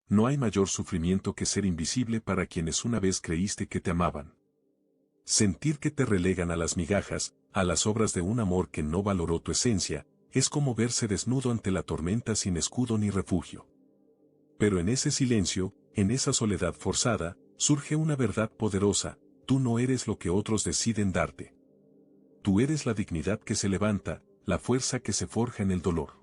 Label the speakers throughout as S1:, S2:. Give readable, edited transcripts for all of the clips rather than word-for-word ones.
S1: No hay mayor sufrimiento que ser invisible para quienes una vez creíste que te amaban. Sentir que te relegan a las migajas, a las obras de un amor que no valoró tu esencia, es como verse desnudo ante la tormenta sin escudo ni refugio. Pero en ese silencio, en esa soledad forzada, surge una verdad poderosa: tú no eres lo que otros deciden darte. Tú eres la dignidad que se levanta, la fuerza que se forja en el dolor.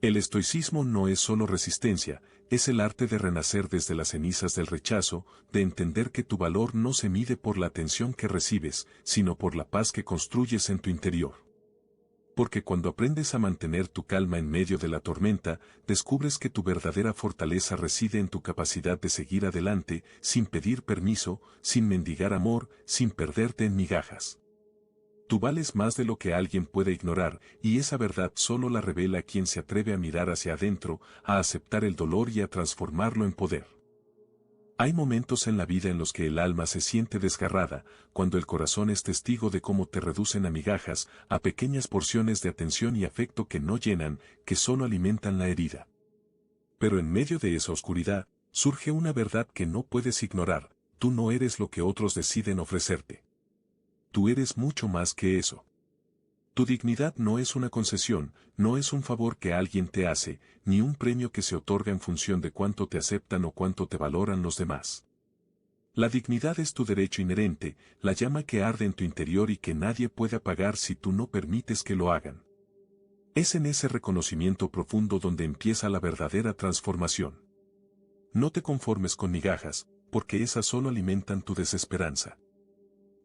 S1: El estoicismo no es solo resistencia, es el arte de renacer desde las cenizas del rechazo, de entender que tu valor no se mide por la atención que recibes, sino por la paz que construyes en tu interior. Porque cuando aprendes a mantener tu calma en medio de la tormenta, descubres que tu verdadera fortaleza reside en tu capacidad de seguir adelante, sin pedir permiso, sin mendigar amor, sin perderte en migajas. Tú vales más de lo que alguien puede ignorar, y esa verdad solo la revela quien se atreve a mirar hacia adentro, a aceptar el dolor y a transformarlo en poder. Hay momentos en la vida en los que el alma se siente desgarrada, cuando el corazón es testigo de cómo te reducen a migajas, a pequeñas porciones de atención y afecto que no llenan, que solo alimentan la herida. Pero en medio de esa oscuridad, surge una verdad que no puedes ignorar: tú no eres lo que otros deciden ofrecerte. Tú eres mucho más que eso. Tu dignidad no es una concesión, no es un favor que alguien te hace, ni un premio que se otorga en función de cuánto te aceptan o cuánto te valoran los demás. La dignidad es tu derecho inherente, la llama que arde en tu interior y que nadie puede apagar si tú no permites que lo hagan. Es en ese reconocimiento profundo donde empieza la verdadera transformación. No te conformes con migajas, porque esas solo alimentan tu desesperanza.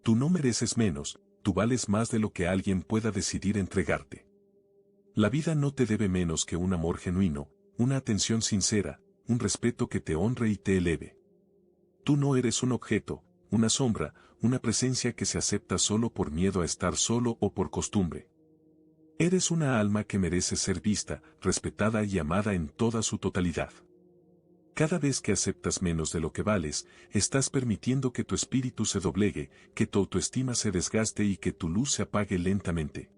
S1: Tú no mereces menos, tú vales más de lo que alguien pueda decidir entregarte. La vida no te debe menos que un amor genuino, una atención sincera, un respeto que te honre y te eleve. Tú no eres un objeto, una sombra, una presencia que se acepta solo por miedo a estar solo o por costumbre. Eres una alma que merece ser vista, respetada y amada en toda su totalidad. Cada vez que aceptas menos de lo que vales, estás permitiendo que tu espíritu se doblegue, que tu autoestima se desgaste y que tu luz se apague lentamente.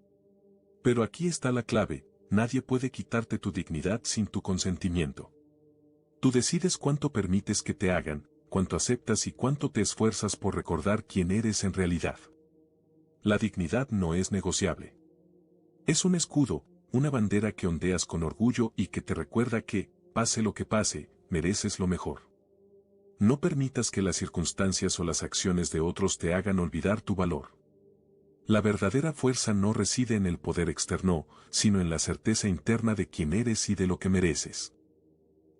S1: Pero aquí está la clave: nadie puede quitarte tu dignidad sin tu consentimiento. Tú decides cuánto permites que te hagan, cuánto aceptas y cuánto te esfuerzas por recordar quién eres en realidad. La dignidad no es negociable. Es un escudo, una bandera que ondeas con orgullo y que te recuerda que, pase lo que pase, mereces lo mejor. No permitas que las circunstancias o las acciones de otros te hagan olvidar tu valor. La verdadera fuerza no reside en el poder externo, sino en la certeza interna de quién eres y de lo que mereces.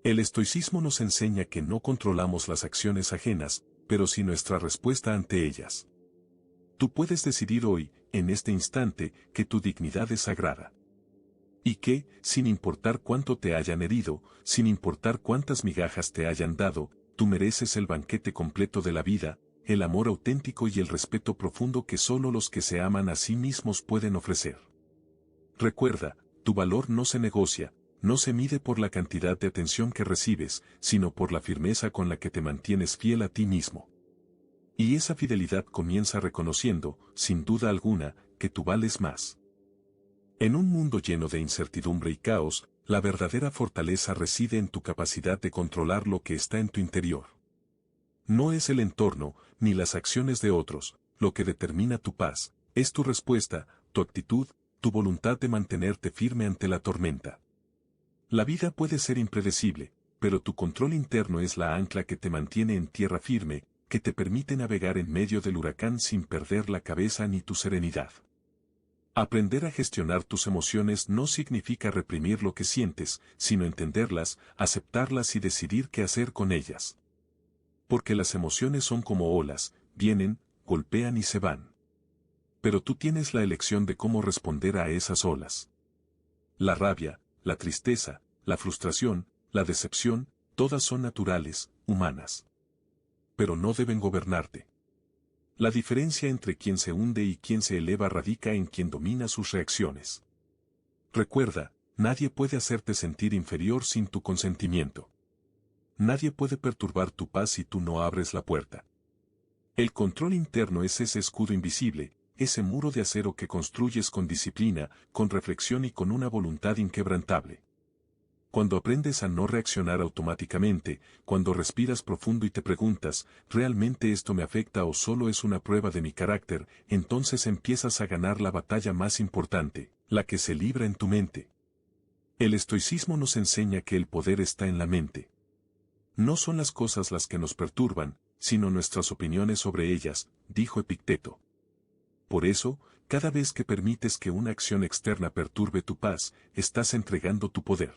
S1: El estoicismo nos enseña que no controlamos las acciones ajenas, pero sí nuestra respuesta ante ellas. Tú puedes decidir hoy, en este instante, que tu dignidad es sagrada. Y que, sin importar cuánto te hayan herido, sin importar cuántas migajas te hayan dado, tú mereces el banquete completo de la vida, el amor auténtico y el respeto profundo que solo los que se aman a sí mismos pueden ofrecer. Recuerda, tu valor no se negocia, no se mide por la cantidad de atención que recibes, sino por la firmeza con la que te mantienes fiel a ti mismo. Y esa fidelidad comienza reconociendo, sin duda alguna, que tú vales más. En un mundo lleno de incertidumbre y caos, la verdadera fortaleza reside en tu capacidad de controlar lo que está en tu interior. No es el entorno, ni las acciones de otros, lo que determina tu paz, es tu respuesta, tu actitud, tu voluntad de mantenerte firme ante la tormenta. La vida puede ser impredecible, pero tu control interno es la ancla que te mantiene en tierra firme, que te permite navegar en medio del huracán sin perder la cabeza ni tu serenidad. Aprender a gestionar tus emociones no significa reprimir lo que sientes, sino entenderlas, aceptarlas y decidir qué hacer con ellas. Porque las emociones son como olas, vienen, golpean y se van. Pero tú tienes la elección de cómo responder a esas olas. La rabia, la tristeza, la frustración, la decepción, todas son naturales, humanas. Pero no deben gobernarte. La diferencia entre quien se hunde y quien se eleva radica en quien domina sus reacciones. Recuerda, nadie puede hacerte sentir inferior sin tu consentimiento. Nadie puede perturbar tu paz si tú no abres la puerta. El control interno es ese escudo invisible, ese muro de acero que construyes con disciplina, con reflexión y con una voluntad inquebrantable. Cuando aprendes a no reaccionar automáticamente, cuando respiras profundo y te preguntas, ¿realmente esto me afecta o solo es una prueba de mi carácter? Entonces empiezas a ganar la batalla más importante, la que se libra en tu mente. El estoicismo nos enseña que el poder está en la mente. No son las cosas las que nos perturban, sino nuestras opiniones sobre ellas, dijo Epicteto. Por eso, cada vez que permites que una acción externa perturbe tu paz, estás entregando tu poder.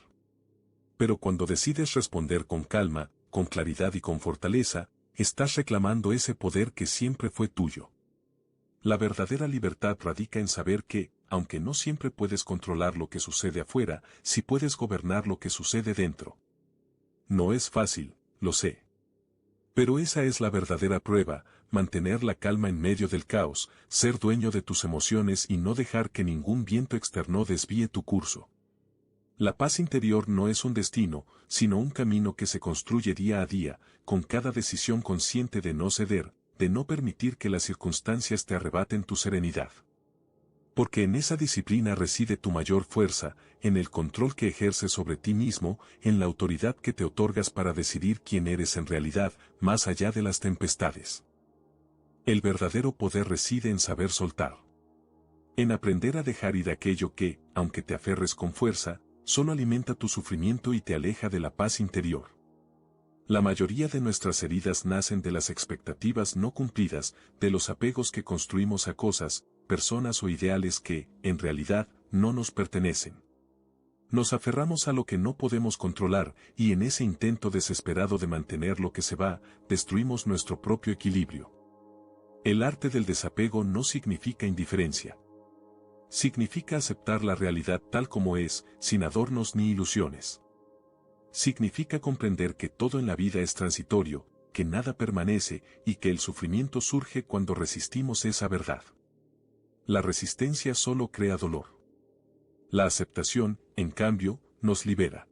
S1: Pero cuando decides responder con calma, con claridad y con fortaleza, estás reclamando ese poder que siempre fue tuyo. La verdadera libertad radica en saber que, aunque no siempre puedes controlar lo que sucede afuera, sí puedes gobernar lo que sucede dentro. No es fácil, lo sé. Pero esa es la verdadera prueba, mantener la calma en medio del caos, ser dueño de tus emociones y no dejar que ningún viento externo desvíe tu curso. La paz interior no es un destino, sino un camino que se construye día a día, con cada decisión consciente de no ceder, de no permitir que las circunstancias te arrebaten tu serenidad. Porque en esa disciplina reside tu mayor fuerza, en el control que ejerces sobre ti mismo, en la autoridad que te otorgas para decidir quién eres en realidad, más allá de las tempestades. El verdadero poder reside en saber soltar. En aprender a dejar ir aquello que, aunque te aferres con fuerza, solo alimenta tu sufrimiento y te aleja de la paz interior. La mayoría de nuestras heridas nacen de las expectativas no cumplidas, de los apegos que construimos a cosas, personas o ideales que, en realidad, no nos pertenecen. Nos aferramos a lo que no podemos controlar, y en ese intento desesperado de mantener lo que se va, destruimos nuestro propio equilibrio. El arte del desapego no significa indiferencia. Significa aceptar la realidad tal como es, sin adornos ni ilusiones. Significa comprender que todo en la vida es transitorio, que nada permanece y que el sufrimiento surge cuando resistimos esa verdad. La resistencia solo crea dolor. La aceptación, en cambio, nos libera.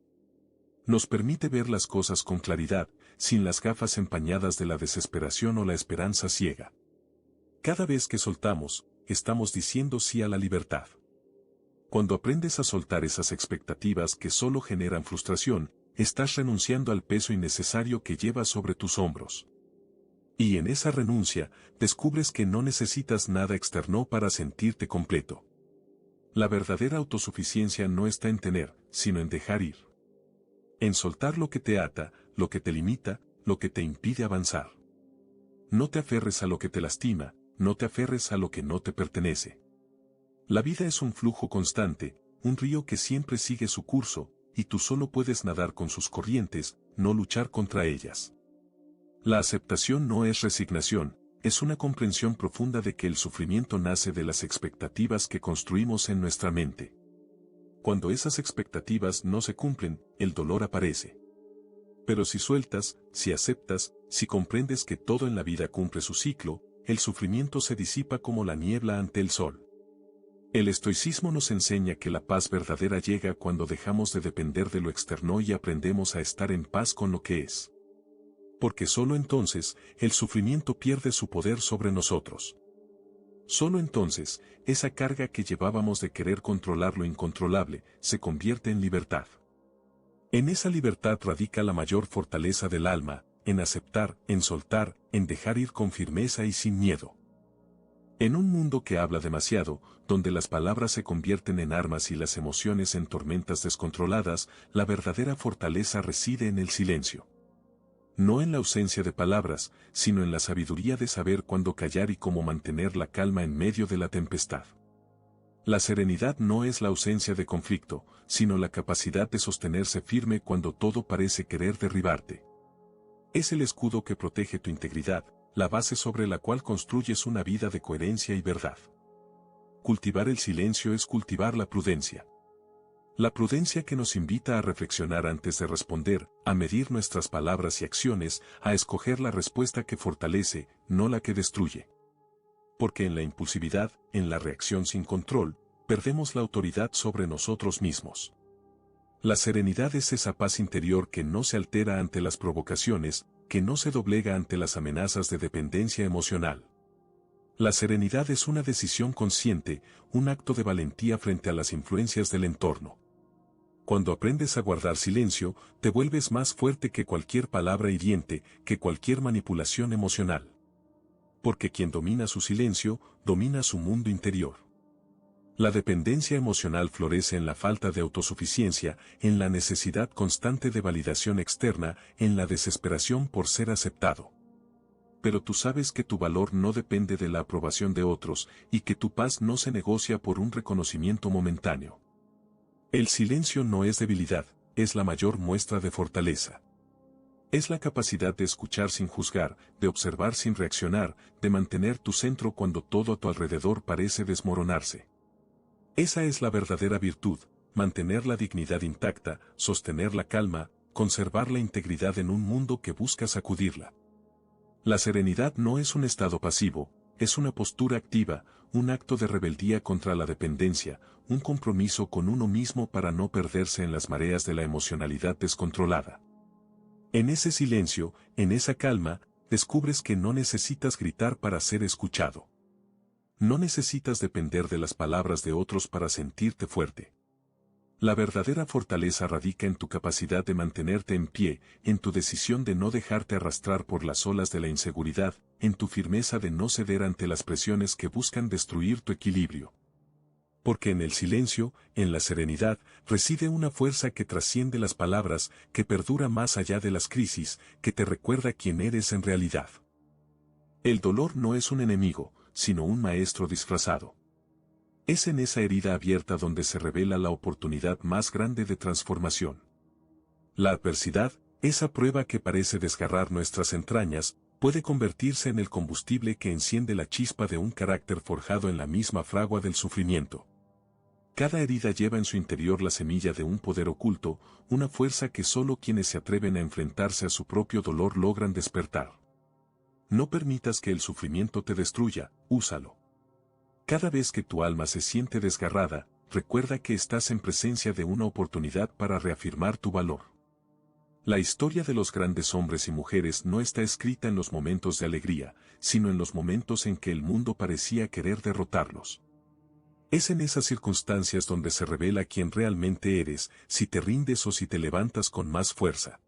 S1: Nos permite ver las cosas con claridad, sin las gafas empañadas de la desesperación o la esperanza ciega. Cada vez que soltamos, estamos diciendo sí a la libertad. Cuando aprendes a soltar esas expectativas que solo generan frustración, estás renunciando al peso innecesario que llevas sobre tus hombros. Y en esa renuncia, descubres que no necesitas nada externo para sentirte completo. La verdadera autosuficiencia no está en tener, sino en dejar ir. En soltar lo que te ata, lo que te limita, lo que te impide avanzar. No te aferres a lo que te lastima, no te aferres a lo que no te pertenece. La vida es un flujo constante, un río que siempre sigue su curso, y tú solo puedes nadar con sus corrientes, no luchar contra ellas. La aceptación no es resignación, es una comprensión profunda de que el sufrimiento nace de las expectativas que construimos en nuestra mente. Cuando esas expectativas no se cumplen, el dolor aparece. Pero si sueltas, si aceptas, si comprendes que todo en la vida cumple su ciclo, el sufrimiento se disipa como la niebla ante el sol. El estoicismo nos enseña que la paz verdadera llega cuando dejamos de depender de lo externo y aprendemos a estar en paz con lo que es. Porque solo entonces, el sufrimiento pierde su poder sobre nosotros. Solo entonces, esa carga que llevábamos de querer controlar lo incontrolable, se convierte en libertad. En esa libertad radica la mayor fortaleza del alma, en aceptar, en soltar, en dejar ir con firmeza y sin miedo. En un mundo que habla demasiado, donde las palabras se convierten en armas y las emociones en tormentas descontroladas, la verdadera fortaleza reside en el silencio. No en la ausencia de palabras, sino en la sabiduría de saber cuándo callar y cómo mantener la calma en medio de la tempestad. La serenidad no es la ausencia de conflicto, sino la capacidad de sostenerse firme cuando todo parece querer derribarte. Es el escudo que protege tu integridad, la base sobre la cual construyes una vida de coherencia y verdad. Cultivar el silencio es cultivar la prudencia. La prudencia que nos invita a reflexionar antes de responder, a medir nuestras palabras y acciones, a escoger la respuesta que fortalece, no la que destruye. Porque en la impulsividad, en la reacción sin control, perdemos la autoridad sobre nosotros mismos. La serenidad es esa paz interior que no se altera ante las provocaciones, que no se doblega ante las amenazas de dependencia emocional. La serenidad es una decisión consciente, un acto de valentía frente a las influencias del entorno. Cuando aprendes a guardar silencio, te vuelves más fuerte que cualquier palabra hiriente, que cualquier manipulación emocional. Porque quien domina su silencio, domina su mundo interior. La dependencia emocional florece en la falta de autosuficiencia, en la necesidad constante de validación externa, en la desesperación por ser aceptado. Pero tú sabes que tu valor no depende de la aprobación de otros, y que tu paz no se negocia por un reconocimiento momentáneo. El silencio no es debilidad, es la mayor muestra de fortaleza. Es la capacidad de escuchar sin juzgar, de observar sin reaccionar, de mantener tu centro cuando todo a tu alrededor parece desmoronarse. Esa es la verdadera virtud, mantener la dignidad intacta, sostener la calma, conservar la integridad en un mundo que busca sacudirla. La serenidad no es un estado pasivo, es una postura activa, un acto de rebeldía contra la dependencia, un compromiso con uno mismo para no perderse en las mareas de la emocionalidad descontrolada. En ese silencio, en esa calma, descubres que no necesitas gritar para ser escuchado. No necesitas depender de las palabras de otros para sentirte fuerte. La verdadera fortaleza radica en tu capacidad de mantenerte en pie, en tu decisión de no dejarte arrastrar por las olas de la inseguridad, en tu firmeza de no ceder ante las presiones que buscan destruir tu equilibrio. Porque en el silencio, en la serenidad, reside una fuerza que trasciende las palabras, que perdura más allá de las crisis, que te recuerda quién eres en realidad. El dolor no es un enemigo, sino un maestro disfrazado. Es en esa herida abierta donde se revela la oportunidad más grande de transformación. La adversidad, esa prueba que parece desgarrar nuestras entrañas, puede convertirse en el combustible que enciende la chispa de un carácter forjado en la misma fragua del sufrimiento. Cada herida lleva en su interior la semilla de un poder oculto, una fuerza que solo quienes se atreven a enfrentarse a su propio dolor logran despertar. No permitas que el sufrimiento te destruya, úsalo. Cada vez que tu alma se siente desgarrada, recuerda que estás en presencia de una oportunidad para reafirmar tu valor. La historia de los grandes hombres y mujeres no está escrita en los momentos de alegría, sino en los momentos en que el mundo parecía querer derrotarlos. Es en esas circunstancias donde se revela quién realmente eres, si te rindes o si te levantas con más fuerza.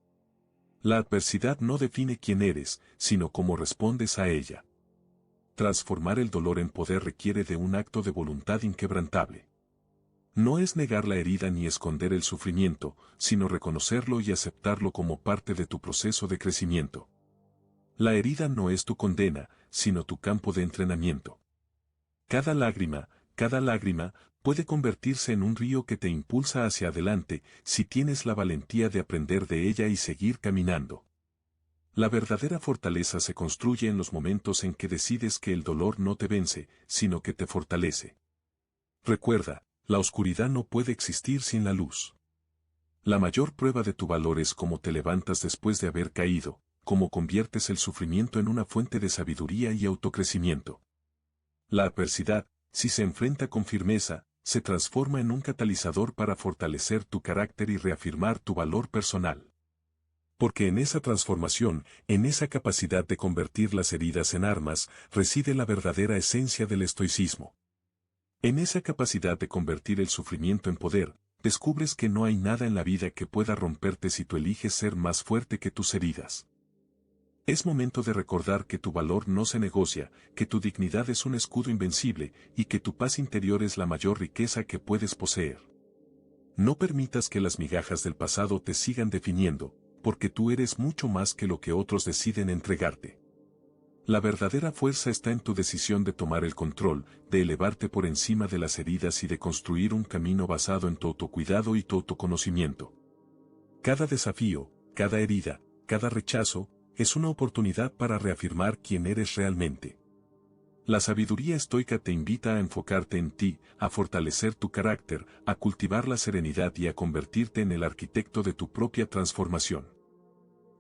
S1: La adversidad no define quién eres, sino cómo respondes a ella. Transformar el dolor en poder requiere de un acto de voluntad inquebrantable. No es negar la herida ni esconder el sufrimiento, sino reconocerlo y aceptarlo como parte de tu proceso de crecimiento. La herida no es tu condena, sino tu campo de entrenamiento. Cada lágrima, puede convertirse en un río que te impulsa hacia adelante si tienes la valentía de aprender de ella y seguir caminando. La verdadera fortaleza se construye en los momentos en que decides que el dolor no te vence, sino que te fortalece. Recuerda, la oscuridad no puede existir sin la luz. La mayor prueba de tu valor es cómo te levantas después de haber caído, cómo conviertes el sufrimiento en una fuente de sabiduría y autocrecimiento. La adversidad, si se enfrenta con firmeza, se transforma en un catalizador para fortalecer tu carácter y reafirmar tu valor personal. Porque en esa transformación, en esa capacidad de convertir las heridas en armas, reside la verdadera esencia del estoicismo. En esa capacidad de convertir el sufrimiento en poder, descubres que no hay nada en la vida que pueda romperte si tú eliges ser más fuerte que tus heridas. Es momento de recordar que tu valor no se negocia, que tu dignidad es un escudo invencible y que tu paz interior es la mayor riqueza que puedes poseer. No permitas que las migajas del pasado te sigan definiendo, porque tú eres mucho más que lo que otros deciden entregarte. La verdadera fuerza está en tu decisión de tomar el control, de elevarte por encima de las heridas y de construir un camino basado en tu autocuidado y tu autoconocimiento. Cada desafío, cada herida, cada rechazo, es una oportunidad para reafirmar quién eres realmente. La sabiduría estoica te invita a enfocarte en ti, a fortalecer tu carácter, a cultivar la serenidad y a convertirte en el arquitecto de tu propia transformación.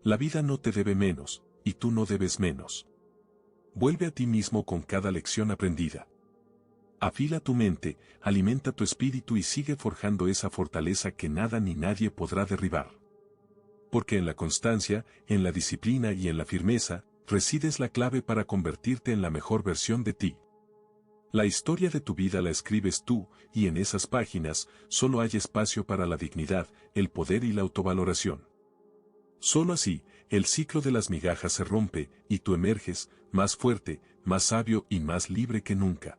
S1: La vida no te debe menos, y tú no debes menos. Vuelve a ti mismo con cada lección aprendida. Afila tu mente, alimenta tu espíritu y sigue forjando esa fortaleza que nada ni nadie podrá derribar. Porque en la constancia, en la disciplina y en la firmeza, resides la clave para convertirte en la mejor versión de ti. La historia de tu vida la escribes tú, y en esas páginas solo hay espacio para la dignidad, el poder y la autovaloración. Solo así, el ciclo de las migajas se rompe, y tú emerges, más fuerte, más sabio y más libre que nunca.